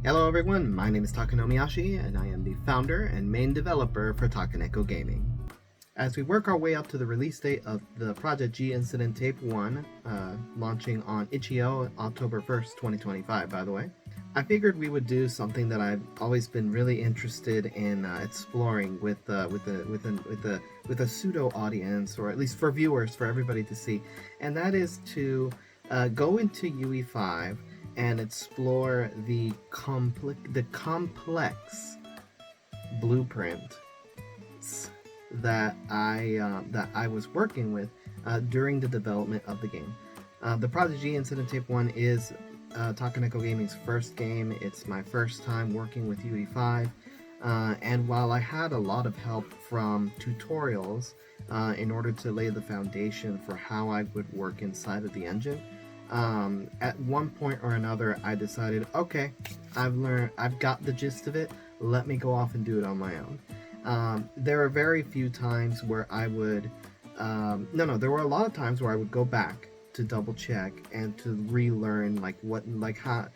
Hello everyone, my name is Takanomiyashi and I am the founder and main developer for Takaneko Gaming. As we work our way up to the release date of the Project G Incident Tape 1, launching on Itch.io October 1st, 2025 by the way, I figured we would do something that I've always been really interested in exploring with a pseudo audience, or at least for viewers, for everybody to see, and that is to go into UE5 and explore the complex blueprint that I was working with during the development of the game. The Prodigy Incident Tape 1 is Takaneko Gaming's first game. It's my first time working with UE5, and while I had a lot of help from tutorials in order to lay the foundation for how I would work inside of the engine, at one point or another I decided, okay, I've got the gist of it, let me go off and do it on my own. There are very few times where I would there were a lot of times where I would go back to double check and to relearn how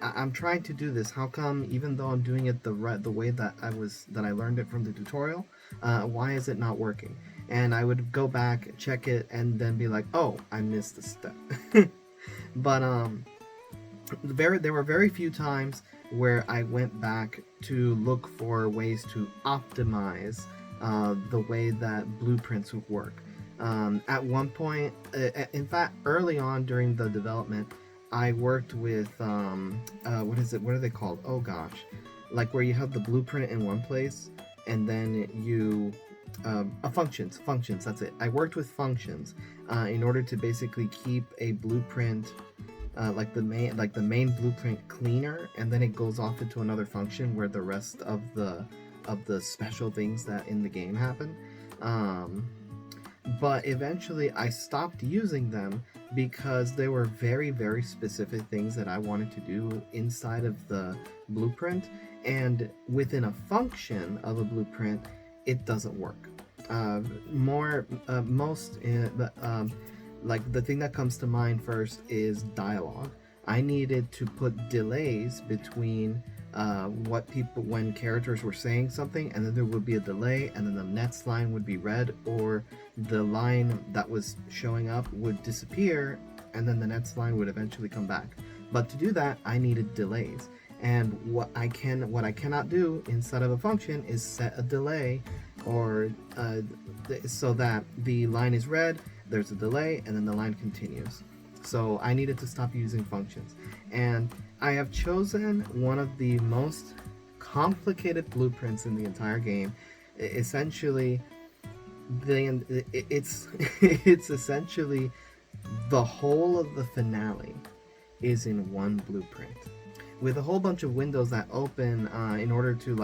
I'm trying to do this. How come, even though I'm doing it the way that I learned it from the tutorial, why is it not working? And I would go back, check it, and then be like, oh, I missed a step. But there were very few times where I went back to look for ways to optimize the way that blueprints would work. At one point, in fact, early on during the development, I worked with what is it? What are they called? Oh gosh, like where you have the blueprint in one place and then you functions. That's it. I worked with functions in order to basically keep a blueprint like the main blueprint cleaner, and then it goes off into another function where the rest of the special things that in the game happen. But eventually I stopped using them because they were very, very specific things that I wanted to do inside of the blueprint, and within a function of a blueprint it doesn't work. Like the thing that comes to mind first is dialogue. I needed to put delays between when characters were saying something, and then there would be a delay, and then the next line would be read, or the line that was showing up would disappear, and then the next line would eventually come back. But to do that, I needed delays. And what I cannot do inside of a function is set a delay, or so that the line is read, there's a delay, and then the line continues. So I needed to stop using functions. And I have chosen one of the most complicated blueprints in the entire game. Essentially, it's essentially the whole of the finale is in one blueprint, with a whole bunch of windows that open in order to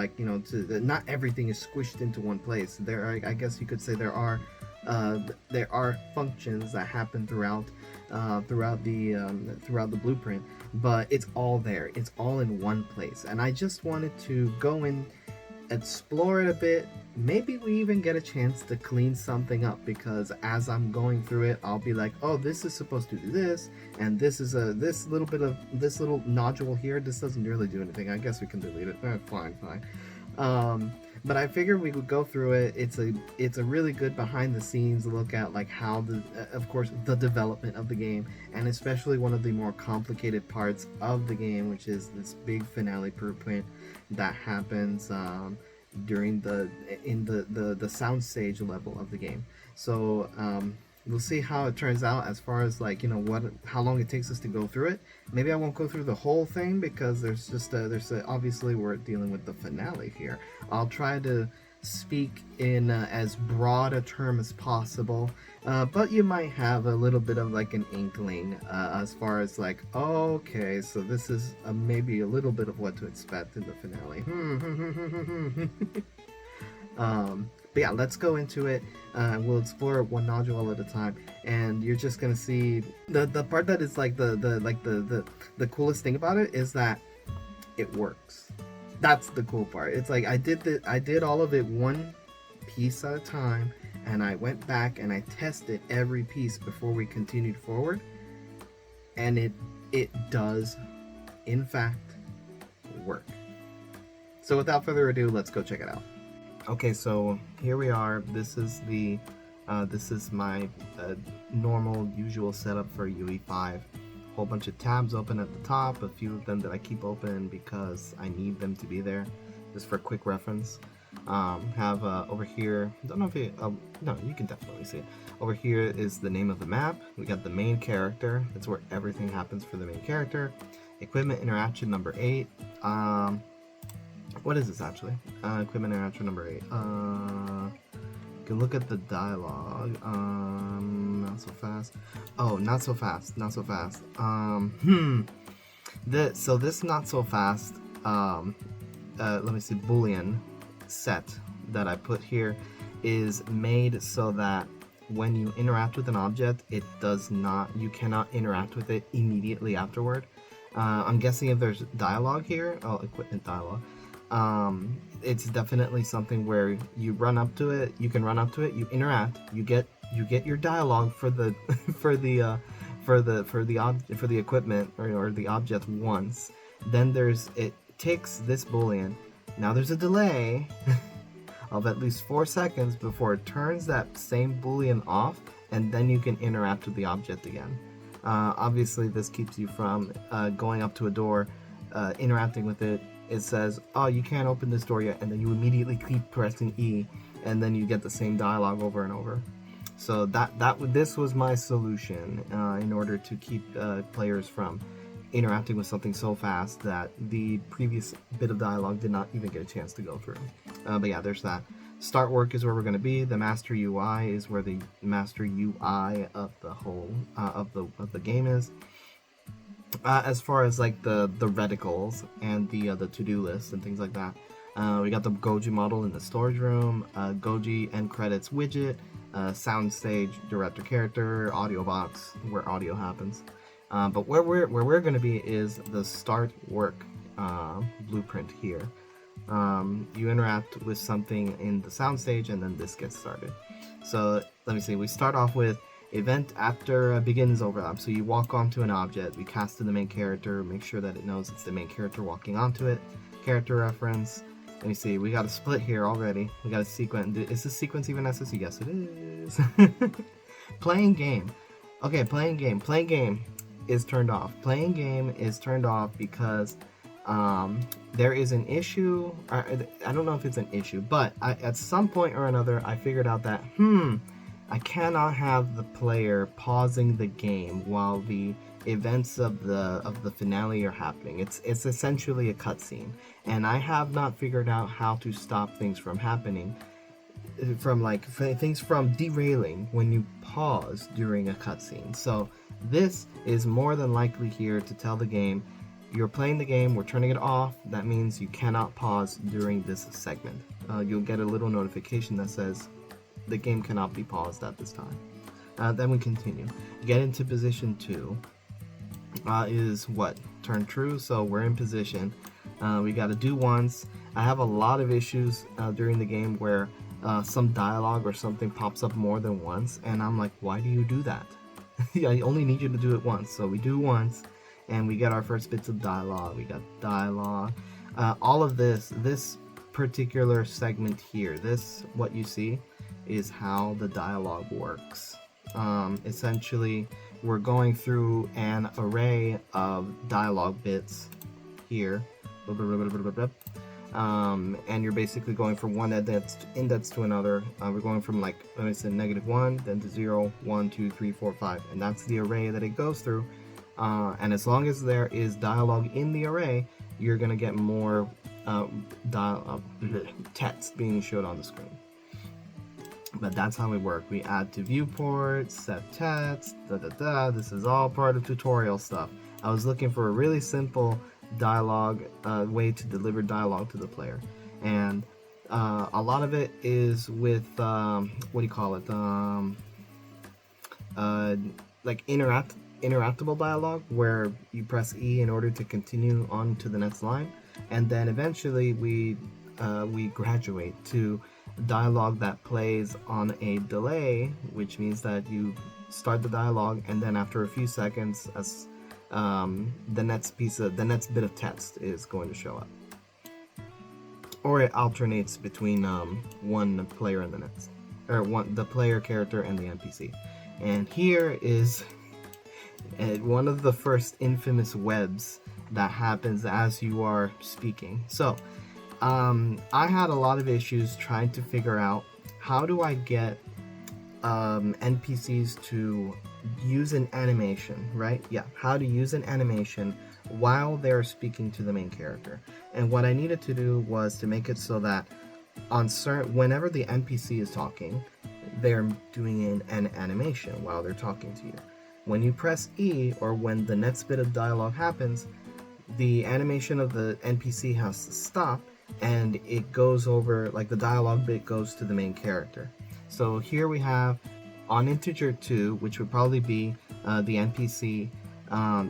not everything is squished into one place. I guess you could say there are functions that happen throughout the blueprint, but it's all there. It's all in one place, and I just wanted to go and explore it a bit. Maybe we even get a chance to clean something up, because as I'm going through it, I'll be like, oh, this is supposed to do this, and this little nodule here, this doesn't really do anything. I guess we can delete it. Fine. But I figured we would go through it. It's a really good behind the scenes look at like how of course the development of the game, and especially one of the more complicated parts of the game, which is this big finale blueprint that happens during the soundstage level of the game. So we'll see how it turns out as far as how long it takes us to go through it. Maybe I won't go through the whole thing, because obviously we're dealing with the finale here. I'll try to speak in as broad a term as possible, but you might have a little bit of like an inkling as far as like, okay, so this is maybe a little bit of what to expect in the finale. But yeah, let's go into it. We'll explore one nodule at a time, and you're just gonna see the part that is like the coolest thing about it is that it works. That's the cool part. It's like I did all of it one piece at a time, and I went back and I tested every piece before we continued forward, and it does in fact work. So without further ado, let's go check it out. Okay, so here we are. This is my normal, usual setup for UE5. Whole bunch of tabs open at the top, a few of them that I keep open because I need them to be there, just for quick reference. Have over here, don't know if it, no, you can definitely see it. Over here is the name of the map. We got the main character. That's where everything happens for the main character. Equipment interaction number 8. What is this actually? Equipment interaction number 8. You can look at the dialogue. Not so fast. Oh, not so fast. Not so fast. This not so fast. Let me see. Boolean set that I put here is made so that when you interact with an object, you cannot interact with it immediately afterward. I'm guessing if there's dialogue here, equipment dialogue, it's definitely something where you run up to it, you can run up to it, you interact, you get your dialogue for the for the equipment or the object once. Then it takes this boolean. Now there's a delay of at least 4 seconds before it turns that same boolean off, and then you can interact with the object again. Obviously this keeps you from going up to a door, interacting with it. It says, oh, you can't open this door yet, and then you immediately keep pressing E, and then you get the same dialogue over and over. So this was my solution in order to keep players from interacting with something so fast that the previous bit of dialogue did not even get a chance to go through. But yeah, there's that. Start work is where we're going to be. The master UI is where the master UI of the whole of the game is. As far as like the reticles and the to-do list and things like that, we got the Goji model in the storage room, Goji end credits widget, soundstage, director character, audio box where audio happens. But where we're going to be is the start work blueprint here. You interact with something in the soundstage, and then this gets started. So let me see. We start off with event after begins overlap. So you walk onto an object, we cast to the main character, make sure that it knows it's the main character walking onto it. Character reference. Let me see. We got a split here already. We got a sequence. Is this sequence even necessary? Yes, it is. Playing game. Okay, playing game. Playing game is turned off. Playing game is turned off because there is an issue. I don't know if it's an issue, but at some point or another, I figured out that I cannot have the player pausing the game while the events of the finale are happening. It's essentially a cutscene, and I have not figured out how to stop things from happening, things from derailing when you pause during a cutscene. So this is more than likely here to tell the game, you're playing the game, we're turning it off. That means you cannot pause during this segment. You'll get a little notification that says the game cannot be paused at this time. Then we continue. Get into position 2 is what? Turn true. So we're in position. We got to do once. I have a lot of issues during the game where some dialogue or something pops up more than once, and I'm like, why do you do that? I only need you to do it once. So we do once, and we get our first bits of dialogue. We got dialogue. All of this particular segment here, what you see is how the dialogue works. Essentially, we're going through an array of dialogue bits here, and you're basically going from one index to another. We're going from, like, let me say, -1, then to 0, 1, 2, 3, 4, 5, and that's the array that it goes through. And as long as there is dialogue in the array, you're gonna get more text being showed on the screen. But that's how we work. We add to viewport, set text, This is all part of tutorial stuff. I was looking for a really simple dialogue way to deliver dialogue to the player, and a lot of it is with what do you call it? Like interactable dialogue, where you press E in order to continue on to the next line, and then eventually we graduate to dialogue that plays on a delay, which means that you start the dialogue, and then after a few seconds, as the next bit of text is going to show up. or it alternates between one player and the next, or the player character and the NPC. And here is one of the first infamous webs that happens as you are speaking. So I had a lot of issues trying to figure out how do I get NPCs to use an animation, right? Yeah, how to use an animation while they're speaking to the main character. And what I needed to do was to make it so that whenever the NPC is talking, they're doing an animation while they're talking to you. When you press E, or when the next bit of dialogue happens, the animation of the NPC has to stop, and it goes over, like the dialogue bit goes to the main character. So here we have on integer 2, which would probably be the NPC.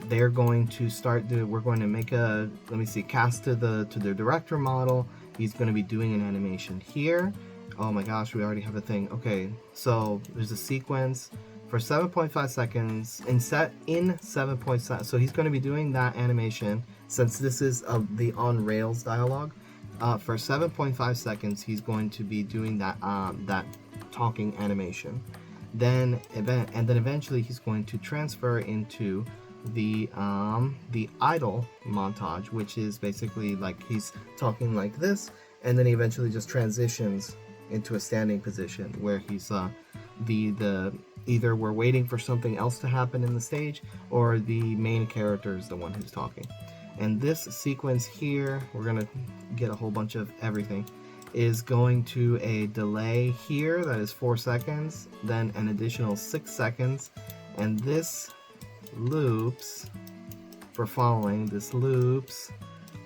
They're going to we're going to make a, let me see, cast to the director model. He's going to be doing an animation here. Oh my gosh, we already have a thing. Okay, so there's a sequence for 7.5 seconds in 7.7. So he's going to be doing that animation, since this is the on rails dialogue. For 7.5 seconds, he's going to be doing that talking animation. Then eventually he's going to transfer into the idle montage, which is basically like he's talking like this, and then he eventually just transitions into a standing position where he's either we're waiting for something else to happen in the stage, or the main character is the one who's talking. And this sequence here, we're gonna get a whole bunch of everything, is going to a delay here that is 4 seconds, then an additional 6 seconds, and this loops for following. This loops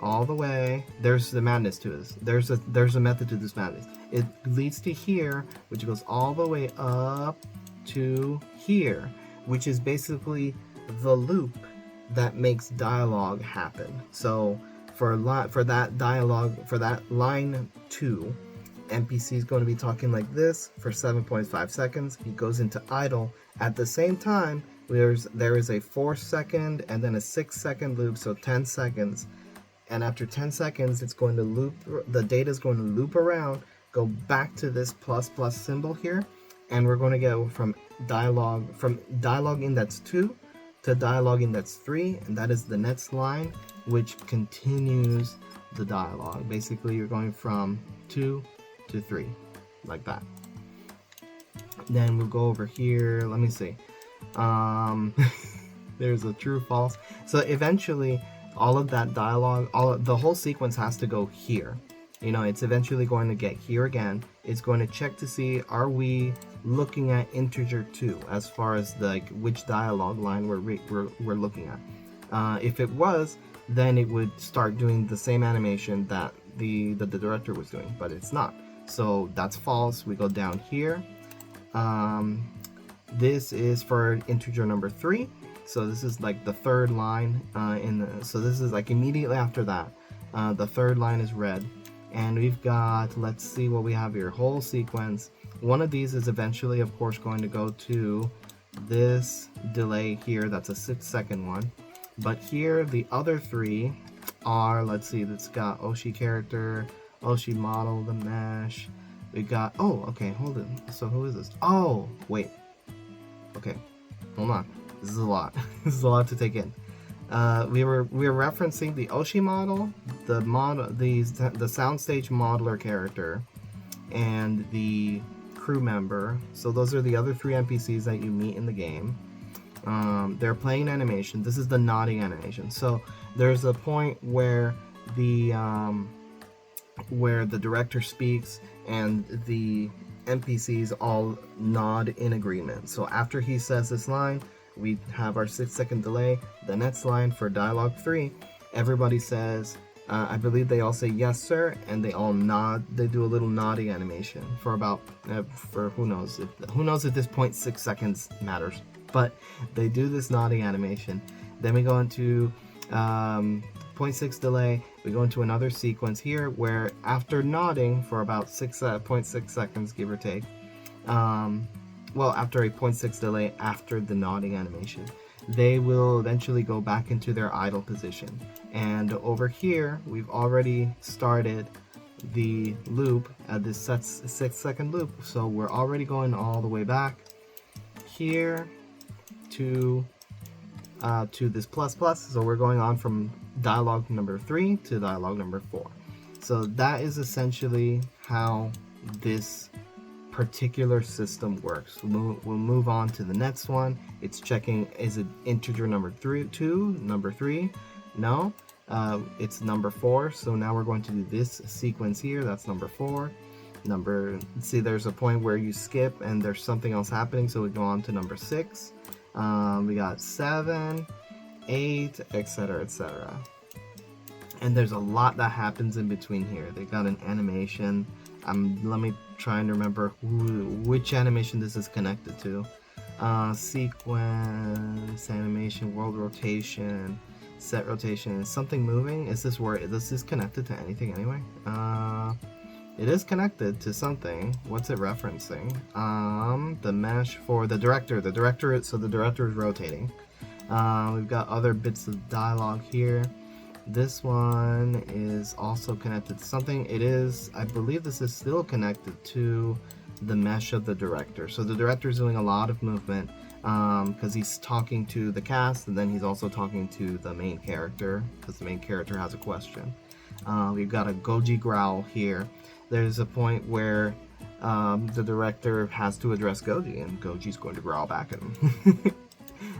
all the way. There's the madness to this. There's a method to this madness. It leads to here, which goes all the way up to here, which is basically the loop that makes dialogue happen. So for that dialogue, for that line 2, NPC is going to be talking like this for 7.5 seconds. He goes into idle. At the same time, there is a 4 second and then a 6 second loop, so 10 seconds. And after 10 seconds, it's going to loop. The data is going to loop around, go back to this plus symbol here, and we're going to go from dialogue index 2 to dialogue index 3, and that is the next line, which continues the dialogue. Basically, you're going from 2 to 3, like that. Then we'll go over here. Let me see. There's a true false. So eventually, all of that dialogue, the whole sequence has to go here. You know, it's eventually going to get here again. It's going to check to see, are we looking at integer 2 as far as which dialogue line we're looking at. If it was, then it would start doing the same animation that the director was doing, but it's not. So that's false. We go down here. This is for integer number 3. So this is like the third line so this is like immediately after that. The third line is red. And we've got, let's see what we have here, whole sequence. One of these is eventually, of course, going to go to this delay here. That's a 6 second one. But here, the other 3 are, let's see, that's got Oshi character, Oshi model, the mesh. We got, oh, okay, hold it. So who is this? Oh, wait. Okay, hold on. This is a lot. This is a lot to take in. We were referencing the Oshi model, the soundstage modeler character, and the crew member. So those are the other 3 NPCs that you meet in the game. They're playing animation. This is the nodding animation. So there's a point where the director speaks and the NPCs all nod in agreement. So after he says this line, we have our 6 second delay. The next line for dialogue 3, everybody says, I believe they all say yes sir, and they all nod. They do a little nodding animation for about for who knows if this 0.6 seconds matters, but they do this nodding animation. Then we go into 0.6 delay. We go into another sequence here where after nodding for about 0.6 seconds, give or take, well, after a 0.6 delay after the nodding animation, they will eventually go back into their idle position. And over here, we've already started the loop at this 6-second loop. So we're already going all the way back here to this plus plus. So we're going on from dialogue number 3 to dialogue number 4. So that is essentially how this particular system works. We'll move on to the next one. It's checking, is it integer number 2, number 3? No, it's number 4. So now we're going to do this sequence here. That's number 4. See, there's a point where you skip and there's something else happening, so we go on to number 6. We got 7, 8, etc., etc. And there's a lot that happens in between here. They got an animation. Let me try and remember which animation this is connected to. Sequence, animation, world rotation, set rotation, something moving. Is this connected to anything anyway? It is connected to something. What's it referencing? The mesh for the director. So the director is rotating. We've got other bits of dialogue here. This one is also connected to something. I believe this is still connected to the mesh of the director. So the director is doing a lot of movement because he's talking to the cast, and then he's also talking to the main character because the main character has a question. We've got a Goji growl here. There's a point where the director has to address Goji, and Goji's going to growl back at him.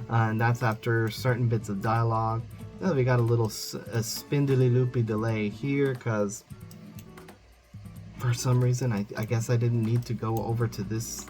And that's after certain bits of dialogue. Then we got a spindly loopy delay here because for some reason I guess I didn't need to go over to this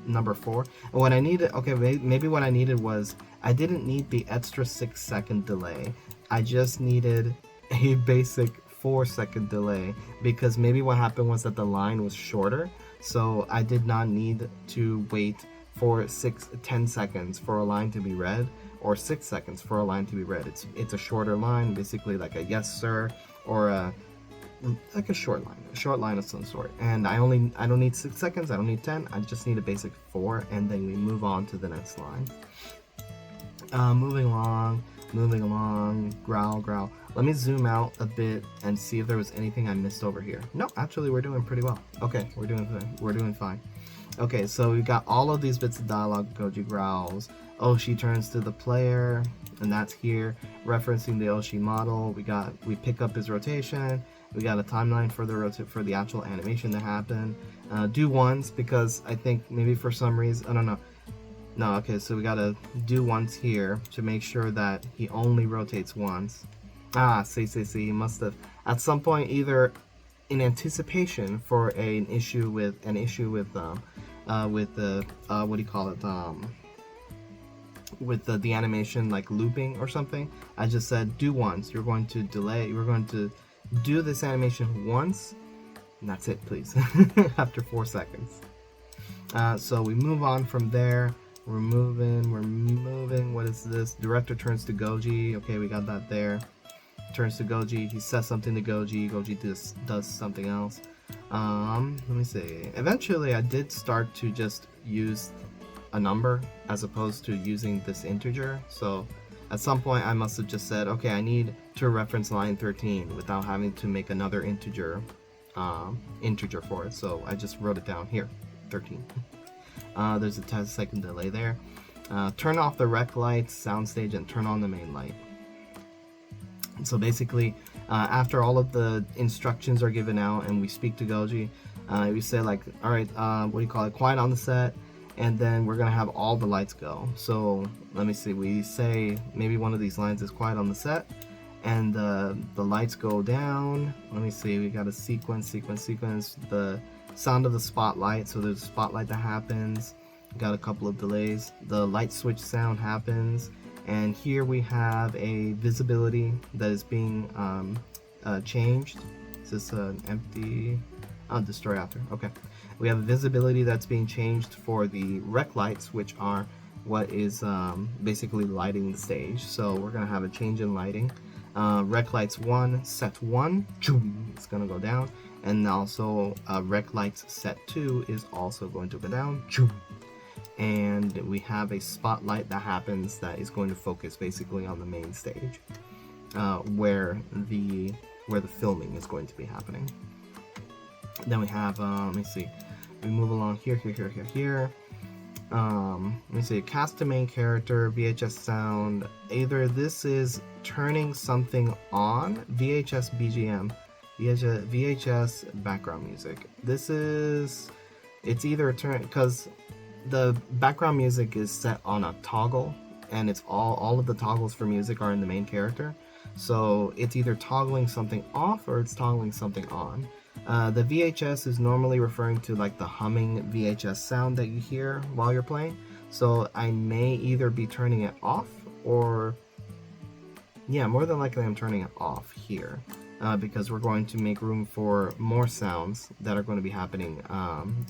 number 4. And what I needed, okay, maybe what I needed was I didn't need the extra 6-second delay. I just needed a basic 4-second delay because maybe what happened was that the line was shorter, so I did not need to wait for 10 seconds for a line to be read, or 6 seconds for a line to be read. It's a shorter line, basically like a yes sir, or like a short line of some sort. And I don't need 6 seconds, I don't need 10, I just need a basic 4, and then we move on to the next line. Moving along, growl. Let me zoom out a bit and see if there was anything I missed over here. No, actually we're doing pretty well. Okay, we're doing fine. Okay, so we've got all of these bits of dialogue. Goji growls. Oshi turns to the player, and that's here, referencing the Oshi model. We pick up his rotation. We got a timeline for the actual animation to happen. Do once because I think maybe for some reason, I don't know. No, okay, so we gotta do once here to make sure that he only rotates once. See, he must have at some point, either in anticipation for an issue with the what do you call it, with the animation like looping or something. I just said do once. We're going to do this animation once, and that's it, please. After 4 seconds. So we move on from there. We're moving. What is this? Director turns to Goji. Okay, we got that there. Turns to Goji. He says something to Goji. Goji does something else. Let me see. Eventually, I did start to just use a number as opposed to using this integer. So at some point, I must have just said, okay, I need to reference line 13 without having to make another integer for it. So I just wrote it down here, 13. There's a 10-second delay there. Turn off the rec lights, soundstage, and turn on the main light. So basically, after all of the instructions are given out and we speak to Goji, we say like, all right, what do you call it? Quiet on the set, and then we're gonna have all the lights go. So let me see. We say maybe one of these lines is quiet on the set, and the lights go down. Let me see. We got a sequence. The sound of the spotlight. So there's a spotlight that happens. Got a couple of delays. The light switch sound happens. And here we have a visibility that is being changed. Is this an empty? Oh, destroy after. Okay. We have a visibility that's being changed for the rec lights, which are what is basically lighting the stage. So we're going to have a change in lighting. Rec lights 1, set 1, it's going to go down. And also rec lights set 2 is also going to go down. And we have a spotlight that happens that is going to focus basically on the main stage, where the filming is going to be happening. Then we have, let me see, we move along here. Let me see, cast the main character, VHS sound. Either this is turning something on, VHS BGM, VHS background music. It's either turn, because the background music is set on a toggle, and it's all of the toggles for music are in the main character. So it's either toggling something off or it's toggling something on. The VHS is normally referring to like the humming VHS sound that you hear while you're playing. So I may either be turning it off or, yeah, more than likely I'm turning it off here. Because we're going to make room for more sounds that are going to be happening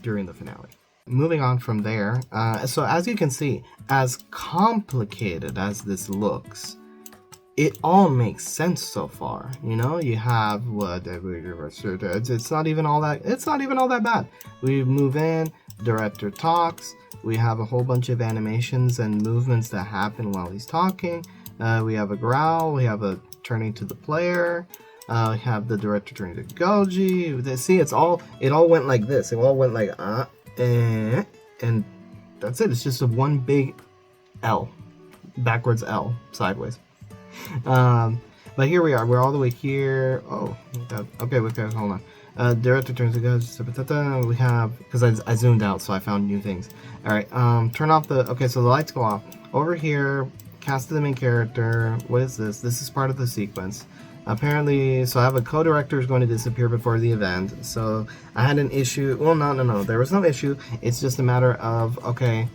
during the finale. Moving on from there, so as you can see, as complicated as this looks, it all makes sense so far. You know, you have it's not even all that bad. We move in, director talks, we have a whole bunch of animations and movements that happen while he's talking. We have a growl, we have a turning to the player, we have the director turning to Goji. See, it all went like this. It all went like and that's it. It's just a one big L, backwards L, sideways. But here we are. We're all the way here. Oh, okay. Hold on. Director turns to Goji. We have, because I zoomed out, so I found new things. All right. Turn off the. Okay, so the lights go off over here. Cast to the main character. What is this? This is part of the sequence. Apparently, so I have a co-director is going to disappear before the event. So I had an issue. Well, no. There was no issue. It's just a matter of, okay,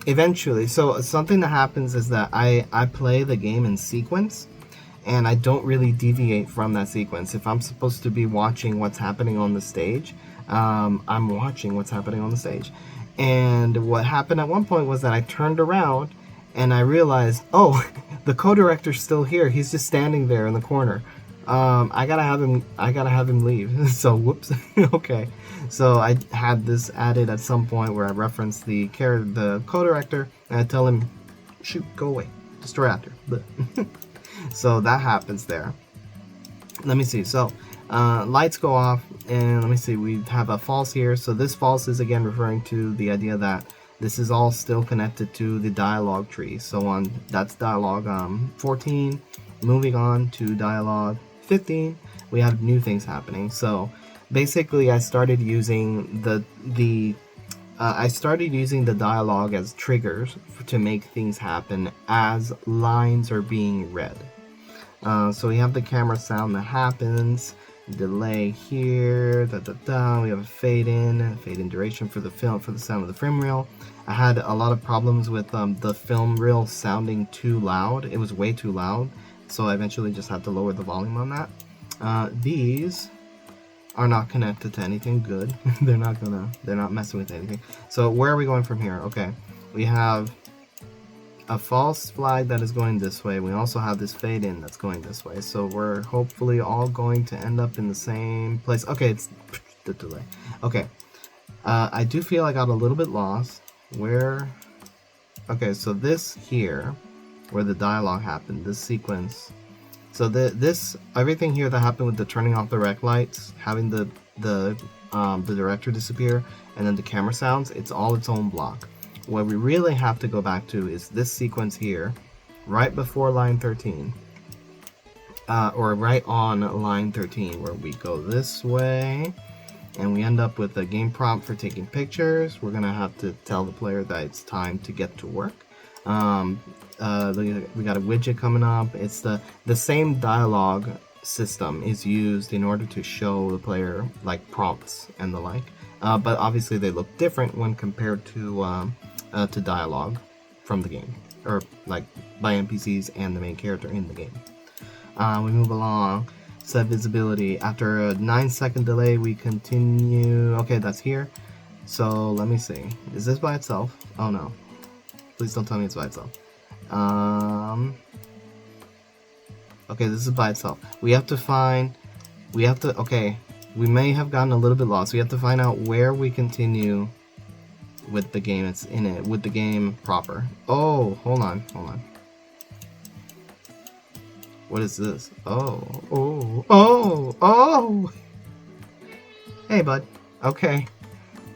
eventually. So something that happens is that I play the game in sequence, and I don't really deviate from that sequence. If I'm supposed to be watching what's happening on the stage, I'm watching what's happening on the stage. And what happened at one point was that I turned around and I realized, oh, the co-director's still here. He's just standing there in the corner. I gotta have him leave. So whoops. Okay. So I had this added at some point where I reference the co-director and I tell him, shoot, go away, destroy actor. So that happens there. Let me see. So lights go off, and let me see. We have a false here. So this false is again referring to the idea that this is all still connected to the dialogue tree. So on, that's dialogue 14. Moving on to dialogue 15, we have new things happening. So basically, I started using the dialogue as triggers to make things happen as lines are being read. So we have the camera sound that happens, delay here, we have a fade in duration for the sound of the film reel. I had a lot of problems with the film reel sounding too loud. It was way too loud, so I eventually just had to lower the volume on that. These are not connected to anything good. They're not messing with anything. So where are we going from here? Okay, we have a false flag that is going this way. We also have this fade in that's going this way. So we're hopefully all going to end up in the same place. Okay, it's the delay. Okay, I do feel I got a little bit lost. Where? Okay, so this here, where the dialogue happened, this sequence. So this everything here that happened with the turning off the rec lights, having the director disappear, and then the camera sounds, it's all its own block. What we really have to go back to is this sequence here, right before line 13, or right on line 13, where we go this way, and we end up with a game prompt for taking pictures. We're gonna have to tell the player that it's time to get to work. We got a widget coming up. It's the same dialogue system is used in order to show the player like prompts and the like, but obviously they look different when compared to dialogue from the game, or like by NPCs and the main character in the game. We move along. Set visibility. After a 9-second delay, we continue. Okay, that's here. So let me see. Is this by itself? Oh no. Please don't tell me it's by itself. Okay, this is by itself. Okay, we may have gotten a little bit lost. We have to find out where we continue with the game. It's in it, with the game proper. Oh, hold on. What is this? Oh. Hey, bud. Okay.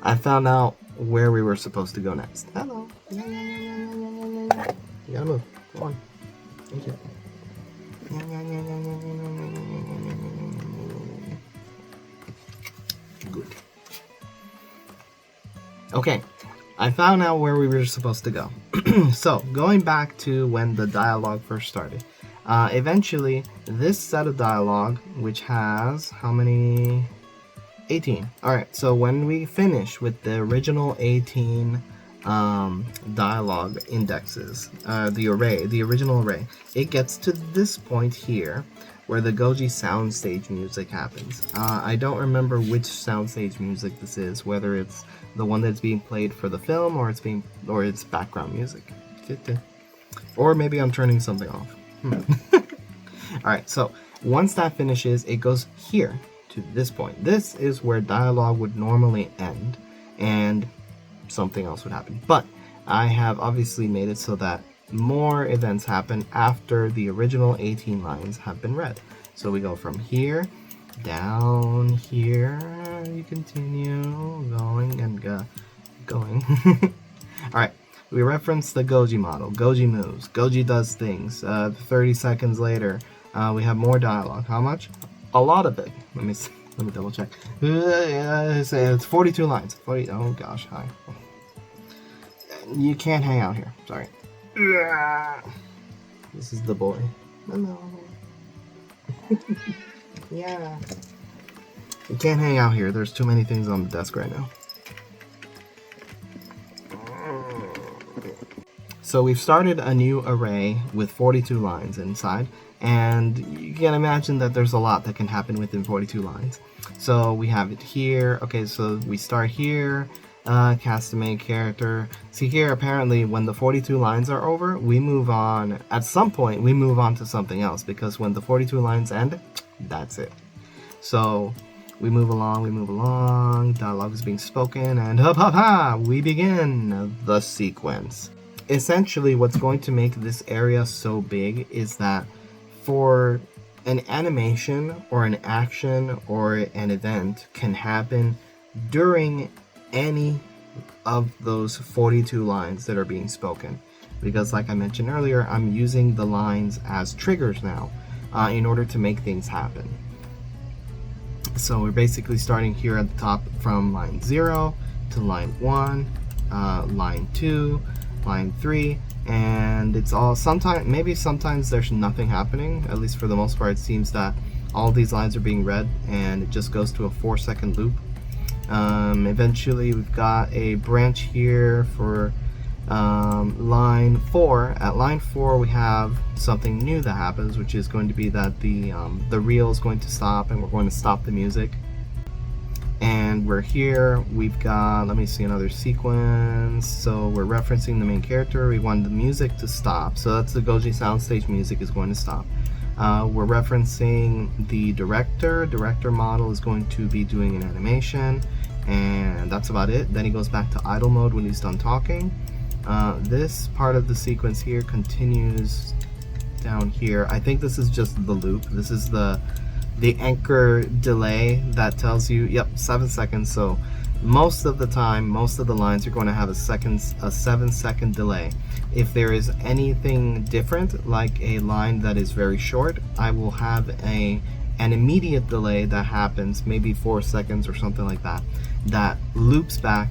I found out where we were supposed to go next. Hello. You gotta move. Come on. Thank you. Good. Okay. I found out where we were supposed to go. So, going back to when the dialogue first started. Eventually, this set of dialogue, which has how many? 18. Alright, so when we finish with the original 18 dialogue indexes, the original array, it gets to this point here where the Goji soundstage music happens. I don't remember which soundstage music this is, whether it's the one that's being played for the film or it's background music. Or maybe I'm turning something off. Alright, so once that finishes, it goes here to this point. This is where dialogue would normally end and something else would happen. But I have obviously made it so that more events happen after the original 18 lines have been read. So we go from here down here, you continue going and going. Alright, we reference the Goji model. Goji moves. Goji does things. 30 seconds later, we have more dialogue. How much? A lot of it. Let me double check. It's 42 lines. 40. Oh gosh, hi. You can't hang out here. Sorry. This is the boy. Hello. Yeah. You can't hang out here. There's too many things on the desk right now. So we've started a new array with 42 lines inside, and you can imagine that there's a lot that can happen within 42 lines. So we have it here. Okay, so we start here, cast a main character. See here, apparently when the 42 lines are over, we move on. At some point, we move on to something else, because when the 42 lines end, that's it. So we move along, dialogue is being spoken, and we begin the sequence. Essentially, what's going to make this area so big is that for an animation or an action or an event can happen during any of those 42 lines that are being spoken. Because like I mentioned earlier, I'm using the lines as triggers now in order to make things happen. So we're basically starting here at the top from line 0 to line 1, line 2, line 3, and it's all sometimes there's nothing happening. At least for the most part, it seems that all these lines are being read and it just goes to a 4-second loop. Eventually we've got a branch here for line 4. At line 4 we have something new that happens, which is going to be that the reel is going to stop and we're going to stop the music. And we're here, we've got, let me see another sequence. So we're referencing the main character, we want the music to stop. So that's the Goji soundstage music is going to stop. We're referencing the director model is going to be doing an animation, and that's about it. Then he goes back to idle mode when he's done talking. This part of the sequence here continues down here. I think this is just the loop. This is the anchor delay that tells you, yep, 7 seconds. So most of the time, most of the lines are going to have a 7-second delay. If there is anything different, like a line that is very short, I will have an immediate delay that happens, maybe 4 seconds or something like that, that loops back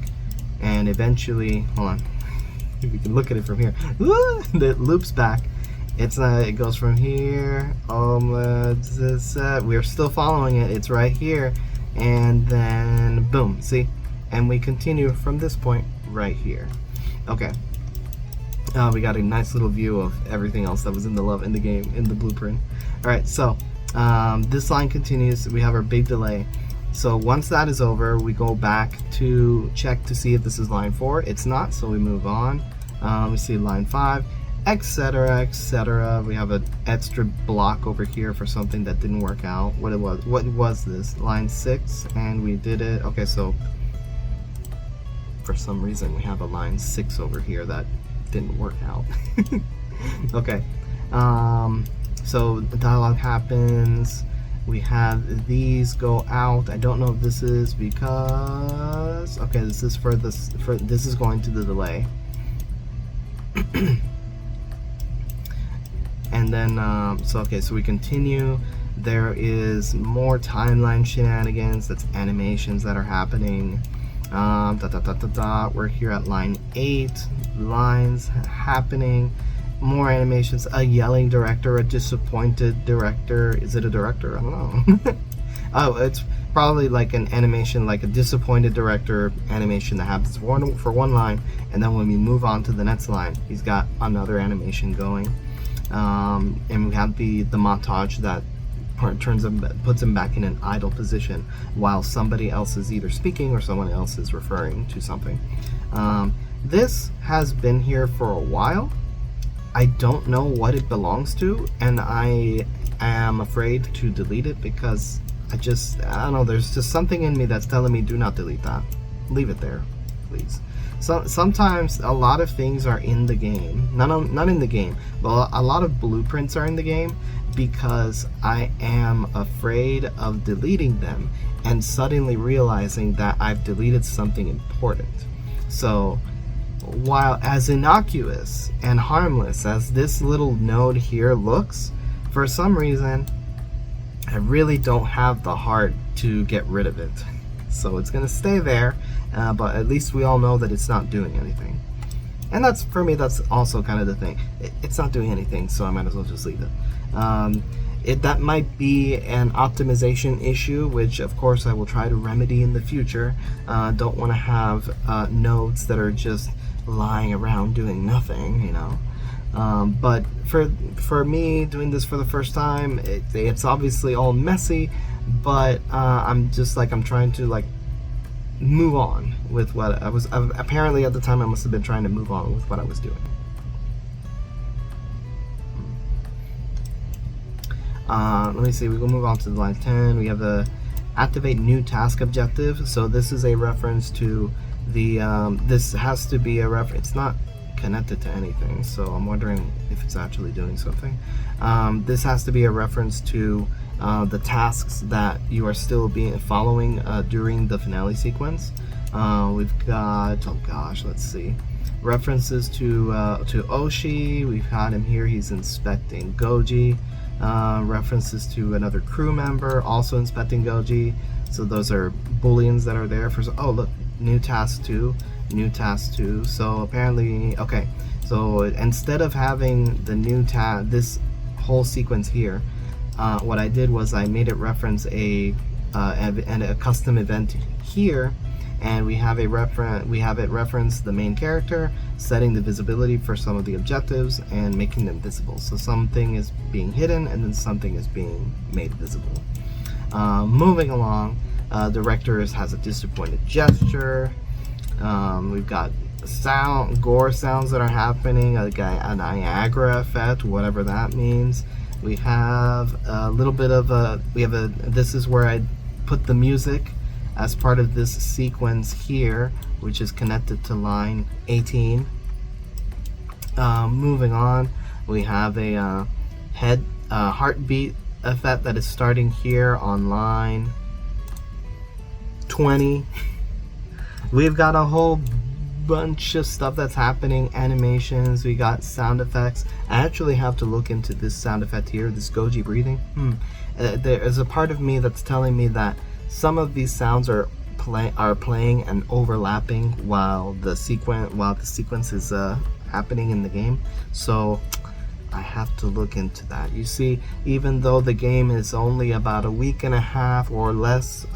and eventually, hold on, we can look at it from here, that loops back. It goes from here, we're still following it, it's right here, and then boom, see? And we continue from this point right here. Okay. We got a nice little view of everything else that was in the game, in the blueprint. Alright, so this line continues, we have our big delay. So once that is over, we go back to check to see if this is line 4. It's not, so we move on. We see line 5. Etc, etc. We have an extra block over here for something that didn't work out. What was this? Line 6, and we did it. Okay, so for some reason we have a line 6 over here that didn't work out. Okay, so the dialogue happens. We have these go out. I don't know if this is because, okay, this is for this, this is going to the delay. And then so we continue. There is more timeline shenanigans. That's animations that are happening. We're here at line 8. Lines happening. More animations. A yelling director, a disappointed director. Is it a director? I don't know. Oh, it's probably like an animation, like a disappointed director animation that happens for one line, and then when we move on to the next line, he's got another animation going. And we have the montage that puts him back in an idle position while somebody else is either speaking or someone else is referring to something. This has been here for a while. I don't know what it belongs to, and I am afraid to delete it because I don't know, there's just something in me that's telling me do not delete that. Leave it there, please. So sometimes a lot of things are in the game, not in the game, but a lot of blueprints are in the game because I am afraid of deleting them and suddenly realizing that I've deleted something important. So while as innocuous and harmless as this little node here looks, for some reason I really don't have the heart to get rid of it. So it's gonna stay there, but at least we all know that it's not doing anything. And that's, for me, that's also kind of the thing. It's not doing anything, so I might as well just leave it. That might be an optimization issue, which of course I will try to remedy in the future. Don't want to have nodes that are just lying around doing nothing, you know. But for me doing this for the first time, it's obviously all messy, but I'm trying to like move on with what I was, apparently at the time I must have been trying to move on with what I was doing. Let me see, we will move on to line 10. We have the activate new task objective. So this is a reference to the, this has to be a reference, it's not connected to anything, so I'm wondering if it's actually doing something. This has to be a reference to the tasks that you are still following during the finale sequence. We've got, oh gosh, let's see, references to Oshi. We've got him here, he's inspecting Goji. References to another crew member also inspecting Goji. So those are booleans that are there for, oh look, new task 2, new task 2. So apparently, okay, so instead of having the new task, this whole sequence here, what I did was I made it reference a custom event here, and we have it reference the main character, setting the visibility for some of the objectives and making them visible. So something is being hidden and then something is being made visible. Moving along, director has a disappointed gesture. We've got gore sounds that are happening, a Niagara effect, whatever that means. We have a little bit of this is where I put the music as part of this sequence here, which is connected to line 18. Moving on, we have a heartbeat effect that is starting here on line 20. We've got a whole bunch of stuff that's happening, animations, we got sound effects. I actually have to look into this sound effect here, this Goji breathing. There is a part of me that's telling me that some of these sounds are playing and overlapping while the sequence is happening in the game. So I have to look into that. You see, even though the game is only about a week and a half or less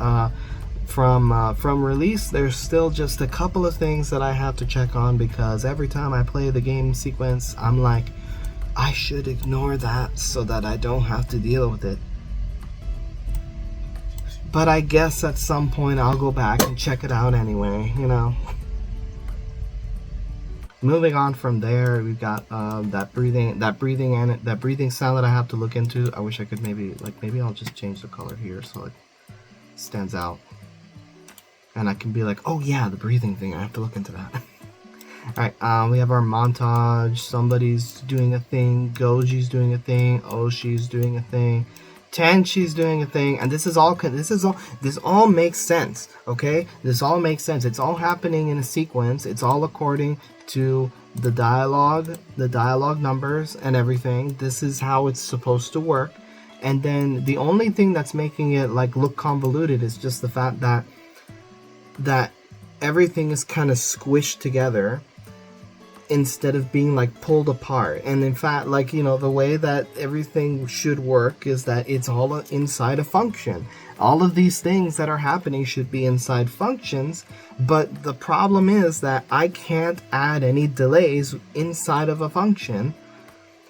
from release, there's still just a couple of things that I have to check on, because every time I play the game sequence, I'm like, I should ignore that so that I don't have to deal with it. But I guess at some point I'll go back and check it out anyway, you know. Moving on from there, we've got that breathing sound that I have to look into. I wish I could maybe I'll just change the color here so it stands out. And I can be like, oh yeah, the breathing thing, I have to look into that. Alright, we have our montage. Somebody's doing a thing, Goji's doing a thing, Oshi's doing a thing, Tenchi's doing a thing, and this all makes sense, okay? This all makes sense. It's all happening in a sequence. It's all according to the dialogue numbers and everything. This is how it's supposed to work. And then the only thing that's making it like look convoluted is just the fact that everything is kind of squished together instead of being like pulled apart. And in fact, like, you know, the way that everything should work is that it's all inside a function. All of these things that are happening should be inside functions, but the problem is that I can't add any delays inside of a function.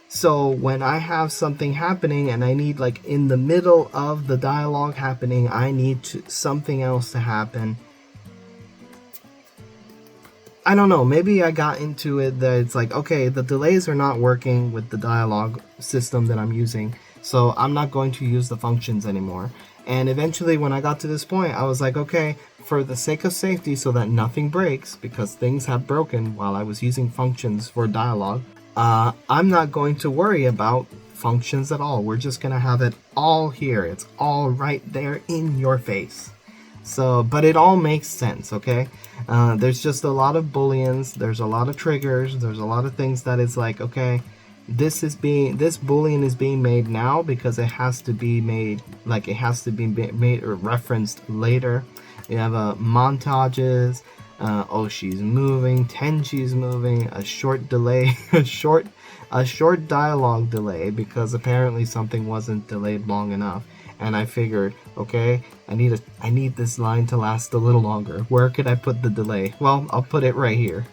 So when I have something happening and I need, like, in the middle of the dialogue happening, I need something else to happen. I don't know, maybe I got into it that it's like, okay, the delays are not working with the dialogue system that I'm using, so I'm not going to use the functions anymore. And eventually when I got to this point, I was like, okay, for the sake of safety so that nothing breaks, because things have broken while I was using functions for dialogue, I'm not going to worry about functions at all. We're just gonna have it all here. It's all right there in your face. So, but it all makes sense, okay? There's just a lot of booleans, there's a lot of triggers, there's a lot of things that it's like, okay, this boolean is being made now because it has to be made, like it has to be made or referenced later. You have montages, oh, she's moving, Tenchi's moving, a short delay, a short dialogue delay because apparently something wasn't delayed long enough. And I figured, okay, I need this line to last a little longer. Where could I put the delay? Well, I'll put it right here.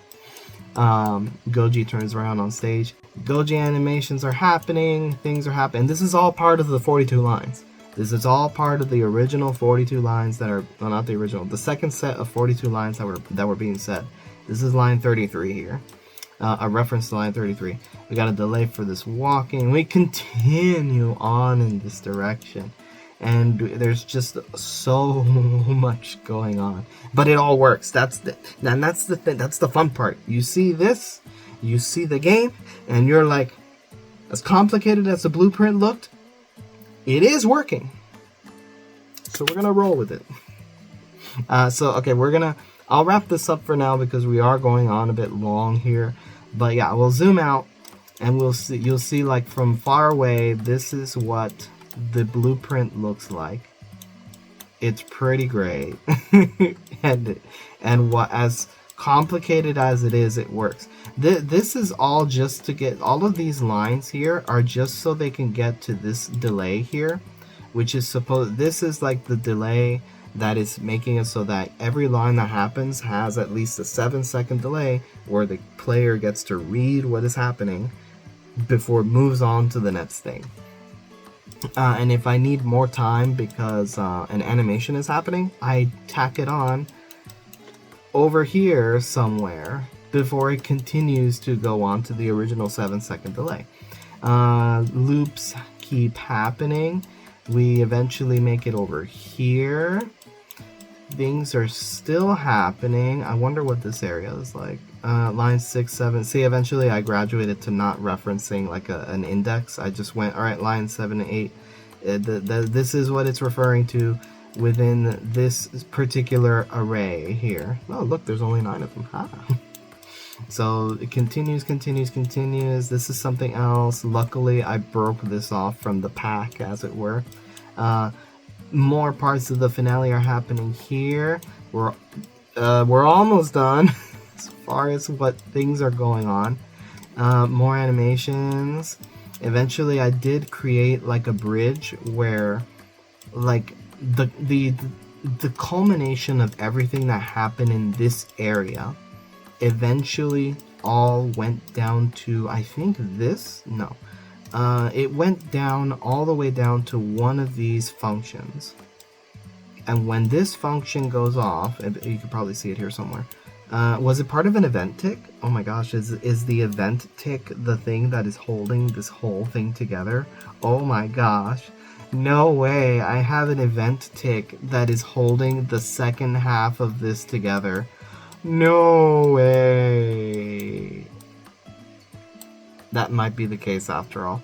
Goji turns around on stage. Goji animations are happening, things are happening. This is all part of the 42 lines. This is all part of the original 42 lines that are, well, not the original, the second set of 42 lines that were being said. This is line 33 here. A reference to line 33. We got a delay for this walking. We continue on in this direction. And there's just so much going on, but it all works. That's the thing. That's the fun part. You see this, you see the game, and you're like, as complicated as the blueprint looked, it is working. So we're gonna roll with it. Okay, I'll wrap this up for now because we are going on a bit long here. But yeah, we'll zoom out, and we'll see. You'll see, like, from far away, this is what the blueprint looks like. It's pretty great. and what, as complicated as it is, it works. This is all just to get, all of these lines here are just so they can get to this delay here, which is this is like the delay that is making it so that every line that happens has at least a 7-second delay where the player gets to read what is happening before it moves on to the next thing. And if I need more time because an animation is happening, I tack it on over here somewhere before it continues to go on to the original 7-second delay. Loops keep happening. We eventually make it over here. Things are still happening. I wonder what this area is like. Line 6, 7. See, eventually I graduated to not referencing like an index. I just went, all right, line 7 and 8. This is what it's referring to within this particular array here. Oh, look, there's only 9 of them. Ha. So it continues. This is something else. Luckily, I broke this off from the pack, as it were. More parts of the finale are happening here. We're almost done as far as what things are going on. More animations. Eventually, I did create like a bridge where, like, the culmination of everything that happened in this area eventually all went down to, I think this? No. It went down all the way down to one of these functions. And when this function goes off, you can probably see it here somewhere. Was it part of an event tick? Oh my gosh, is the event tick the thing that is holding this whole thing together? Oh my gosh. No way, I have an event tick that is holding the second half of this together. No way. That might be the case after all.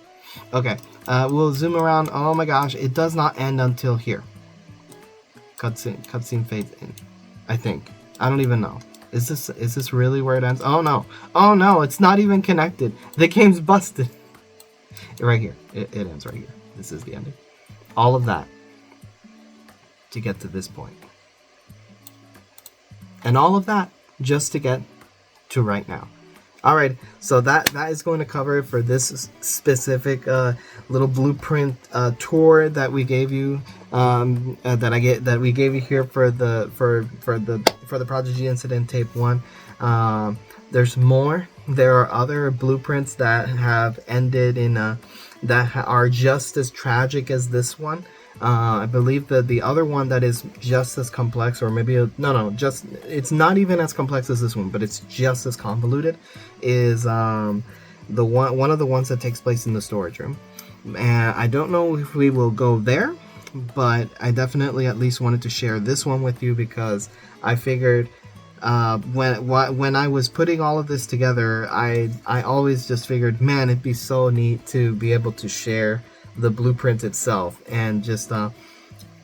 Okay, we'll zoom around. Oh my gosh, it does not end until here. Cutscene fades in. I think. I don't even know. Is this really where it ends? Oh no. Oh no, it's not even connected. The game's busted. Right here. It ends right here. This is the ending. All of that to get to this point. And all of that just to get to right now. Alright, so that is going to cover it for this specific little blueprint tour that we gave you, that we gave you here for the Prodigy Incident Tape 1. There's more. There are other blueprints that have ended in that are just as tragic as this one. I believe that the other one that is just as complex, or maybe it's not even as complex as this one, but it's just as convoluted, is the one of the ones that takes place in the storage room. And I don't know if we will go there, but I definitely at least wanted to share this one with you because I figured when I was putting all of this together, I always just figured, man, it'd be so neat to be able to share the blueprint itself and just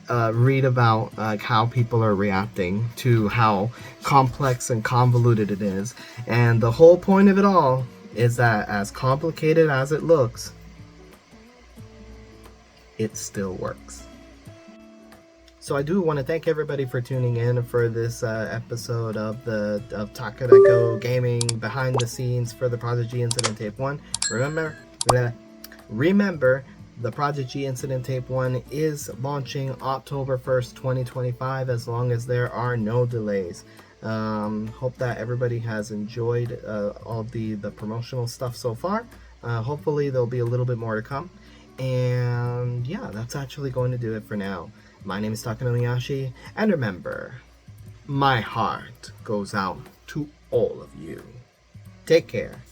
read about how people are reacting to how complex and convoluted it is. And the whole point of it all is that as complicated as it looks, it still works. So I do want to thank everybody for tuning in for this episode of Takadeko Gaming behind the scenes for the Prodigy Incident Tape 1. Remember, the Prodigy Incident Tape 1 is launching October 1st, 2025, as long as there are no delays. Hope that everybody has enjoyed all the promotional stuff so far. Hopefully there'll be a little bit more to come. And yeah, that's actually going to do it for now. My name is Takanoriyashi, and remember, my heart goes out to all of you. Take care.